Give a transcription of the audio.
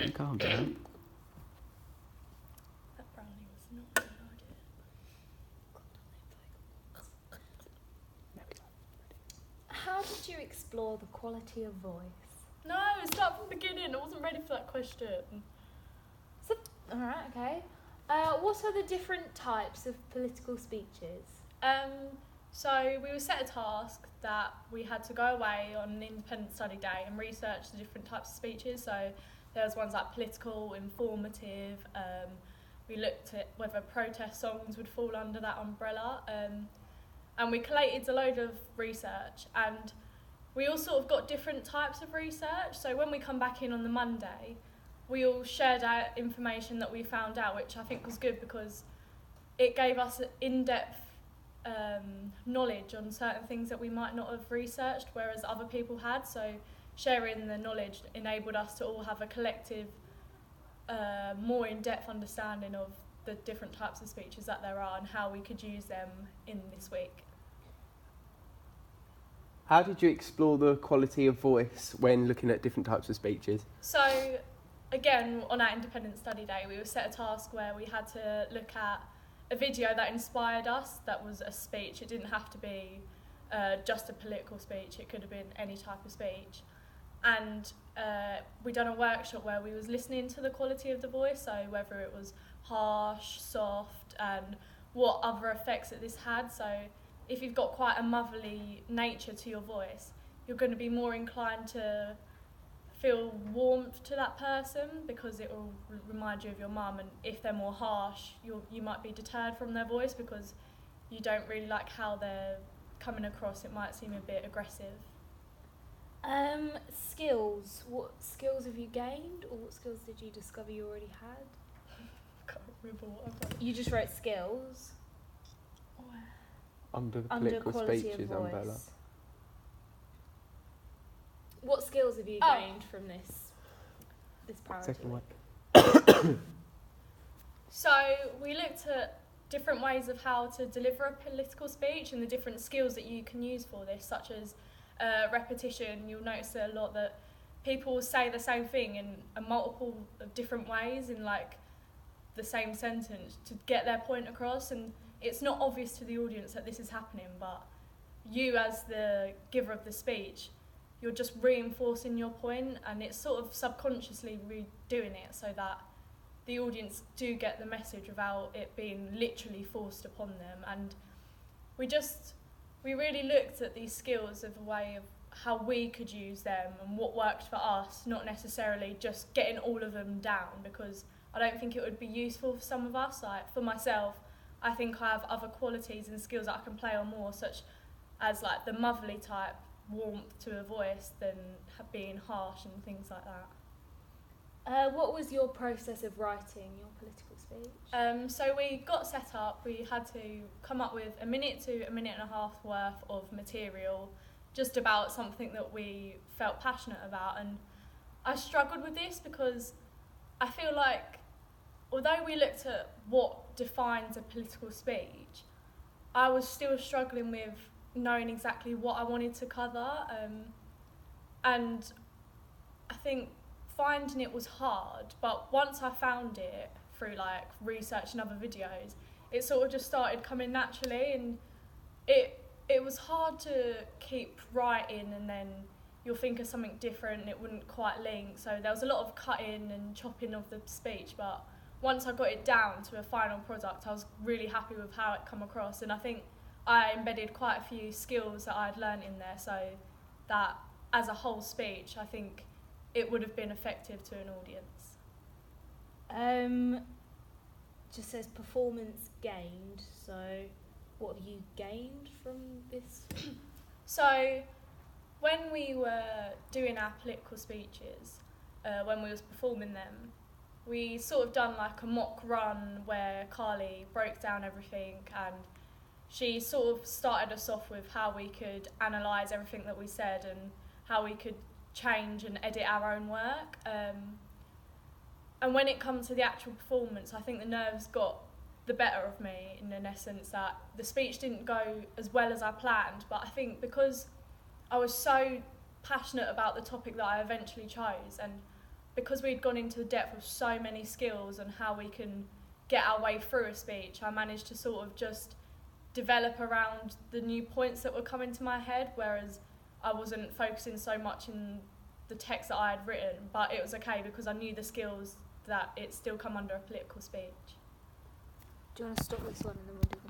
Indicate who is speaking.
Speaker 1: calm down.
Speaker 2: That brownie was not a good idea.
Speaker 3: How did you explore the quality of voice?
Speaker 2: No, start from the beginning. I wasn't ready for that question.
Speaker 3: Alright, okay. What are the different types of political speeches?
Speaker 2: So we were set a task that we had to go away on an independent study day and research the different types of speeches. So there was ones like political, informative. We looked at whether protest songs would fall under that umbrella. And we collated a load of research, and we all sort of got different types of research. So when we come back in on the Monday, we all shared our information that we found out, which I think was good because it gave us in-depth knowledge on certain things that we might not have researched, whereas other people had. So sharing the knowledge enabled us to all have a collective, more in-depth understanding of the different types of speeches that there are and how we could use them in this week.
Speaker 1: How did you explore the quality of voice when looking at different types of speeches?
Speaker 2: So again, on our independent study day, we were set a task where we had to look at a video that inspired us, that was a speech. It didn't have to be just a political speech, it could have been any type of speech. And we done a workshop where we was listening to the quality of the voice, so whether it was harsh, soft, and what other effects that this had. So if you've got quite a motherly nature to your voice, you're going to be more inclined to feel warmth to that person because it will remind you of your mum. And if they're more harsh, you might be deterred from their voice because you don't really like how they're coming across. It might seem a bit aggressive.
Speaker 3: Skills. What skills have you gained, or what skills did you discover you already had?
Speaker 2: I can't remember what I've done.
Speaker 3: You just wrote skills.
Speaker 1: Under the
Speaker 3: Under
Speaker 1: political
Speaker 3: quality
Speaker 1: speeches
Speaker 3: of voice.
Speaker 1: umbrella.
Speaker 3: What skills have you gained from this priority?
Speaker 1: Second one.
Speaker 2: So we looked at different ways of how to deliver a political speech and the different skills that you can use for this, such as repetition. You'll notice a lot that people say the same thing in a multiple of different ways in like the same sentence to get their point across, and it's not obvious to the audience that this is happening, but you as the giver of the speech, you're just reinforcing your point, and it's sort of subconsciously redoing it so that the audience do get the message without it being literally forced upon them. And we really looked at these skills of a way of how we could use them and what worked for us, not necessarily just getting all of them down, because I don't think it would be useful for some of us. Like for myself, I think I have other qualities and skills that I can play on more, such as like the motherly type warmth to a voice than being harsh and things like that.
Speaker 3: What was your process of writing your political speech?
Speaker 2: So we got set up, we had to come up with a minute to a minute and a half worth of material just about something that we felt passionate about. And I struggled with this because I feel like although we looked at what defines a political speech, I was still struggling with knowing exactly what I wanted to cover. And I think finding it was hard, but once I found it through like research and other videos, it sort of just started coming naturally, and it was hard to keep writing and then you'll think of something different and it wouldn't quite link. So there was a lot of cutting and chopping of the speech, but once I got it down to a final product, I was really happy with how it come across, and I think I embedded quite a few skills that I'd learned in there, so that as a whole speech, I think it would have been effective to an audience.
Speaker 3: Just says performance gained, so what have you gained from this?
Speaker 2: So when we were doing our political speeches, when we was performing them, we sort of done like a mock run where Carly broke down everything, and she sort of started us off with how we could analyse everything that we said and how we could change and edit our own work. And when it comes to the actual performance, I think the nerves got the better of me in an essence that the speech didn't go as well as I planned, but I think because I was so passionate about the topic that I eventually chose, and because we'd gone into the depth of so many skills and how we can get our way through a speech, I managed to sort of just develop around the new points that were coming to my head, whereas I wasn't focusing so much in the text that I had written, but it was okay because I knew the skills that it still come under a political speech.
Speaker 3: Do you want to stop this one and then we'll do the